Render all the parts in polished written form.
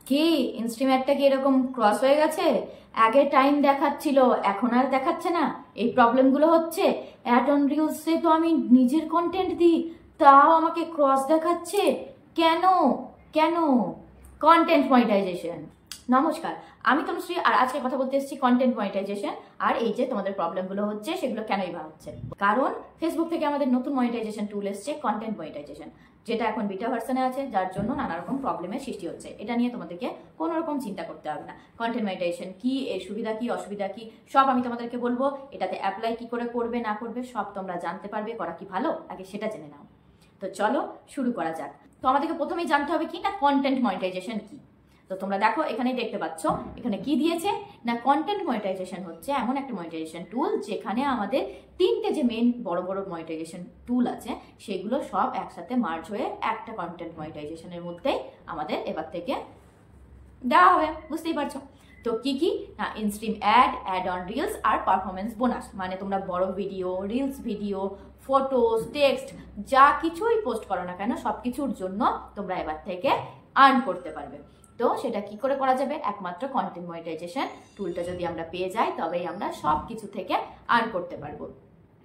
কি ইনস্ট্রিমেটটা কি এরকম ক্রস হয়ে গেছে? আগে টাইম দেখাচ্ছিল, এখন আর দেখাচ্ছে না, এই প্রবলেমগুলো হচ্ছে। অ্যাড অন রিলসে তো আমি নিজের কন্টেন্ট দিই, তাও আমাকে ক্রস দেখাচ্ছে কেন? কেন? Content monetization. নমস্কার, আমি তনুশ্রী, আর আজকে কথা বলতে এসেছি কন্টেন্ট মনিটাইজেশন। আর এই যে তোমাদের প্রবলেমগুলো হচ্ছে সেগুলো কেনই বা হচ্ছে, কারণ ফেসবুক থেকে আমাদের নতুন মনিটাইজেশন টুল এসছে, কন্টেন্ট মনিটাইজেশন, যেটা এখন বিটা ভার্সনে আছে, যার জন্য নানা রকম প্রবলেমের সৃষ্টি হচ্ছে। এটা নিয়ে তোমাদেরকে কোনো রকম চিন্তা করতে হবে না। কন্টেন্ট মনিটাইজেশন কি, এর সুবিধা কি, অসুবিধা কি, সব আমি তোমাদেরকে বলবো। এটাতে অ্যাপ্লাই কি করে করবে না করবে সব তোমরা জানতে পারবে। করা কি ভালো, আগে সেটা জেনে নাও। তো চলো শুরু করা যাক। তো আমাদেরকে প্রথমেই জানতে হবে কি না কন্টেন্ট মনিটাইজেশন কি। তো তোমরা দেখো এখানেই দেখতে পাচ্ছ, এখানে কি দিয়েছে না কন্টেন্ট মনিটাইজেশন হচ্ছে এমন একটা মনিটাইজেশন টুল যেখানে আমাদের তিনটে যে মেন বড় বড় মনিটাইজেশন টুল আছে সেগুলো সব একসাথে মার্জ হয়ে একটা কন্টেন্ট মনিটাইজেশনের মধ্যেই আমাদের এবার থেকে দেওয়া হবে, বুঝতেই পারছো। তো কি কি না instream ad, ad on reels আর পারফরমেন্স বোনাস। মানে তোমরা বড় video, reels video, photos, text যা কিছুই পোস্ট করো না কেন সব কিছুর জন্য তোমরা এবার থেকে আর্ন করতে পারবে। তো সেটা কি করে করা যাবে? একমাত্র কন্টেন্ট মনিটাইজেশন টুলটা যদি আমরা পেয়ে যাই তবেই আমরা সব কিছু থেকে আর্ন করতে পারবো।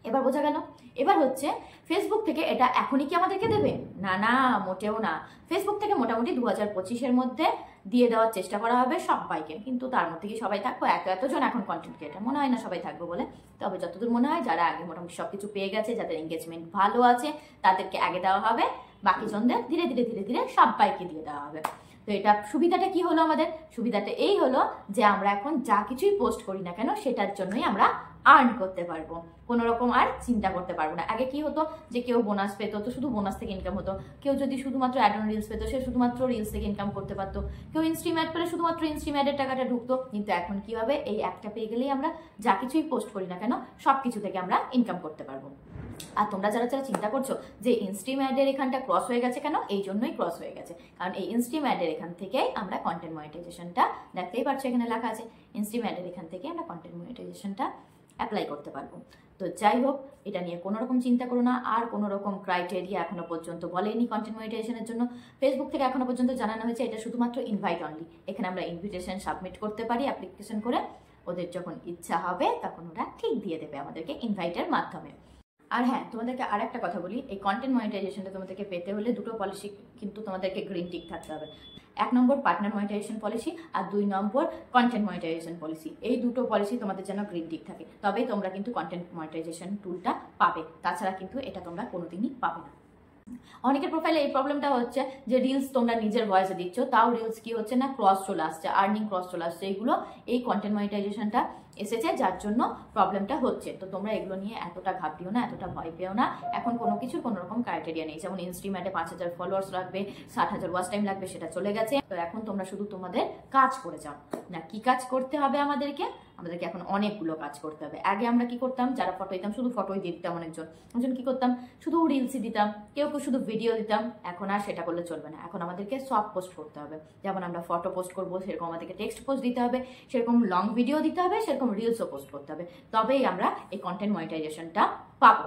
এবার বোঝা গেল। এবার হচ্ছে ফেসবুক থেকে এটা এখনই কি আমাদেরকে দেবে? না না, মোটেও না। ফেসবুক থেকে মোটামুটি 2025-এর মধ্যে দিয়ে দেওয়ার চেষ্টা করা হবে সবাইকে, কিন্তু তার মধ্যে কি সবাই থাকবো? এতজন এখন কন্টেন্ট ক্রিয়েটার, মনে হয় না সবাই থাকবো বলে। তবে যতদূর মনে হয় যারা আগে মোটামুটি সবকিছু পেয়ে গেছে, যাদের এঙ্গেজমেন্ট ভালো আছে, তাদেরকে আগে দেওয়া হবে, বাকি জনদের ধীরে ধীরে ধীরে ধীরে সবাইকে দিয়ে দেওয়া হবে। তো এটা সুবিধাটা কি হলো আমাদের? সুবিধাটা এই হলো যে আমরা এখন যা কিছুই পোস্ট করি না কেন সেটার জন্যই আমরা আর্ন করতে পারবো, কোনো রকম আর চিন্তা করতে পারবো না। আগে কি হতো যে কেউ বোনাস পেতো তো শুধু বোনাস থেকে ইনকাম হতো, কেউ যদি শুধুমাত্র অ্যাড অন রিলস পেতো সে শুধুমাত্র রিলস থেকে ইনকাম করতে পারতো, কেউ ইনস্ট্রিম অ্যাড পেলে শুধুমাত্র ইনস্ট্রিম অ্যাডের টাকাটা ঢুকতো। কিন্তু এখন কি হবে? এই একটা পেয়ে গেলেই আমরা যা কিছুই পোস্ট করি না কেন সব কিছু থেকে আমরা ইনকাম করতে পারবো। আর তোমরা যারা যারা চিন্তা করছো যে ইনস্ট্রিম অ্যাডের এখানটা ক্রস হয়ে গেছে কেন, এই জন্যই ক্রস হয়ে গেছে, কারণ এই ইনস্ট্রিম অ্যাডের এখান থেকেই আমরা কন্টেন্ট মনিটাইজেশনটা, দেখতেই পাচ্ছ এখানে লেখা আছে ইনস্ট্রিম অ্যাডের এখান থেকে আমরা কন্টেন্ট মনিটাইজেশনটা অ্যাপ্লাই করতে পারবো। তো যাই হোক, এটা নিয়ে কোনো রকম চিন্তা করো না। আর কোনো রকম ক্রাইটেরিয়া এখনো পর্যন্ত বলেনি কন্টেন্ট মনিটাইজেশনের জন্য। ফেসবুক থেকে এখনো পর্যন্ত জানানো হয়েছে এটা শুধুমাত্র ইনভাইট অনলি। এখানে আমরা ইনভিটেশন সাবমিট করতে পারি অ্যাপ্লিকেশন করে, ওদের যখন ইচ্ছা হবে তখন ওরা ঠিক দিয়ে দেবে আমাদেরকে ইনভাইটের মাধ্যমে। আর হ্যাঁ, তোমাদেরকে আর একটা কথা বলি, এই কন্টেন্ট মনিটাইজেশনটা তোমাদেরকে পেতে হলে দুটো পলিসি কিন্তু তোমাদেরকে গ্রিন টিক থাকতে হবে। 1 নম্বর পার্টনার মনিটাইজেশন পলিসি, আর 2 নম্বর কন্টেন্ট মনিটাইজেশন পলিসি। এই দুটো পলিসি তোমাদের যেন গ্রিন টিক থাকে, তবেই তোমরা কিন্তু কন্টেন্ট মনিটাইজেশন টুলটা পাবে, তাছাড়া কিন্তু এটা তোমরা কোনোদিনই পাবে না। অনেকের প্রোফাইলে এই প্রবলেমটা হচ্ছে যে রিলস তোমরা নিজের ভয়েসে দিচ্ছ, তাও রিলস কি হচ্ছে না ক্রস চলে আসছে, আর্নিং ক্রস চলে আসছে। এগুলো এই কন্টেন্ট মনিটাইজেশনটা এসেছে যার জন্য প্রবলেমটা হচ্ছে। তো তোমরা এগুলো নিয়ে এতটা ঘাবড়িও না, এতটা ভয় পেও না। এখন কোনো কিছুর কোনো রকম ক্রাইটেরিয়া নেই। যেমন ইনস্ট্রিম অ্যাডে 5000 ফলোয়ার্স লাগবে, 60,000 ওয়াচ টাইম লাগবে, সেটা চলে গেছে। তো এখন তোমরা শুধু তোমাদের কাজ করে যাও। না কি কাজ করতে হবে আমাদেরকে? আমাদেরকে এখন অনেকগুলো কাজ করতে হবে। আগে আমরা কি করতাম, যারা ফটো দিতাম শুধু ফটোই দিয়ে দিতাম, অনেকজন কি করতাম শুধু রিলসই দিতাম, কেউ কেউ শুধু ভিডিও দিতাম। এখন আর সেটা করলে চলবে না, এখন আমাদেরকে সব পোস্ট করতে হবে। যেমন আমরা ফটো পোস্ট করবো সেরকম আমাদেরকে টেক্সট পোস্ট দিতে হবে, সেরকম লং ভিডিও দিতে হবে, সেরকম রিলসও পোস্ট করতে হবে, তবেই আমরা এই কন্টেন্ট মনিটাইজেশনটা পাবো।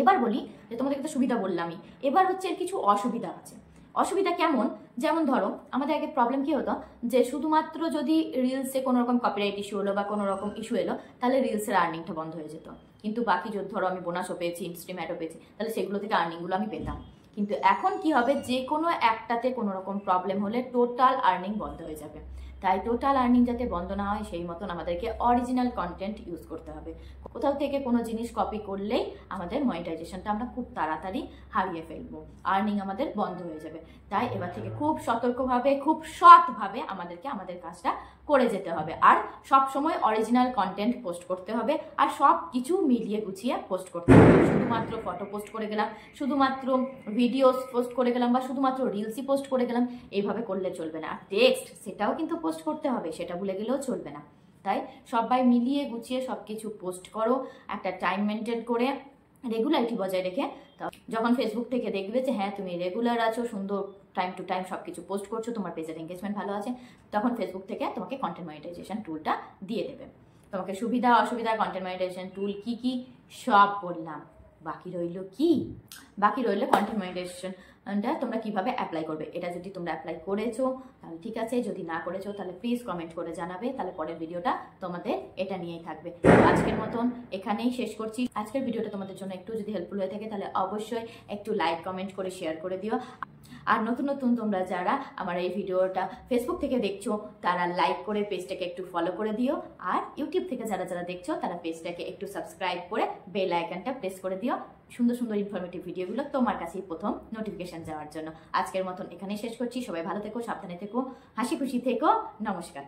এবার বলি যে তোমাদেরকে তো সুবিধা বললামই, এবার হচ্ছে এর কিছু অসুবিধা আছে। অসুবিধা কেমন? যেমন ধরো আমাদের আগে প্রবলেম কি হতো যে শুধুমাত্র যদি রিলসে কোনো রকম কপিরাইট ইস্যু হলো বা কোনো রকম ইস্যু এলো তাহলে রিলসের আর্নিংটা বন্ধ হয়ে যেত। কিন্তু বাকি যদি ধরো আমি বোনাসও পেয়েছি, ইনস্ট্রিম অ্যাডও পেয়েছি, তাহলে সেগুলো থেকে আর্নিংগুলো আমি পেতাম। কিন্তু এখন কি হবে, যে কোনো একটাতে কোনো রকম প্রবলেম হলে টোটাল আর্নিং বন্ধ হয়ে যাবে। তাই টোটাল আর্নিং যাতে বন্ধ না হয় সেই মতন আমাদেরকে অরিজিনাল কন্টেন্ট ইউজ করতে হবে। কোথাও থেকে কোনো জিনিস কপি করলেই আমাদের মনিটাইজেশনটা আমরা খুব তাড়াতাড়ি হারিয়ে ফেলবো, আর্নিং আমাদের বন্ধ হয়ে যাবে। তাই এবার থেকে খুব সতর্কভাবে, খুব সৎভাবে আমাদেরকে আমাদের কাজটা করে যেতে হবে। আর সব সময় অরিজিনাল কন্টেন্ট পোস্ট করতে হবে, আর সব কিছু মিলিয়ে গুছিয়ে পোস্ট করতে হবে। শুধুমাত্র ফটো পোস্ট করে গেলাম, শুধুমাত্র ভিডিওস পোস্ট করে গেলাম, বা শুধুমাত্র রিলসই পোস্ট করে গেলাম, এইভাবে করলে চলবে না। আর টেক্সট সেটাও কিন্তু পোস্ট করতে হবে, সেটা ভুলে গেলেও চলবে না। তাই সবাই মিলিয়ে গুছিয়ে সব কিছু পোস্ট করো, একটা টাইম মেনটেন করে, রেগুলারিটি বজায় রেখে। যখন ফেসবুক থেকে দেখবে যে হ্যাঁ তুমি রেগুলার আছো, সুন্দর টাইম টু টাইম সব কিছু পোস্ট করছো, তোমার পেজের এঙ্গেজমেন্ট ভালো আছে, তখন ফেসবুক থেকে তোমাকে কন্টেন্ট মনিটাইজেশন টুলটা দিয়ে দেবে। তোমাকে সুবিধা অসুবিধা কন্টেন্ট মনিটাইজেশন টুল কি কি সব বললাম। বাকি রইল কি? বাকি রইল কন্টেন্ট মনিটাইজেশনটা তোমরা কিভাবে অ্যাপ্লাই করবে। এটা যদি তোমরা অ্যাপ্লাই করেছো তাহলে ঠিক আছে, যদি না করেছো তাহলে প্লিজ কমেন্ট করে জানাবে, তাহলে পরের ভিডিওটা তোমাদের এটা নিয়েই থাকবে। তো আজকের মতন এখানেই শেষ করছি। আজকের ভিডিওটা তোমাদের জন্য একটু যদি হেল্পফুল হয়ে থাকে তাহলে অবশ্যই একটু লাইক কমেন্ট করে শেয়ার করে দিও। আর নতুন নতুন তোমরা যারা আমার এই ভিডিওটা ফেসবুক থেকে দেখছো তারা লাইক করে পেজটাকে একটু ফলো করে দিও। আর ইউটিউব থেকে যারা যারা দেখছো তারা পেজটাকে একটু সাবস্ক্রাইব করে বেল আইকনটা প্রেস করে দিও, সুন্দর সুন্দর ইনফরমেটিভ ভিডিওগুলো তোমার কাছেই প্রথম নোটিফিকেশন যাওয়ার জন্য। আজকের মতন এখানেই শেষ করছি। সবাই ভালো থেকো, সাবধানে থেকো, হাসি খুশি থেকো। নমস্কার।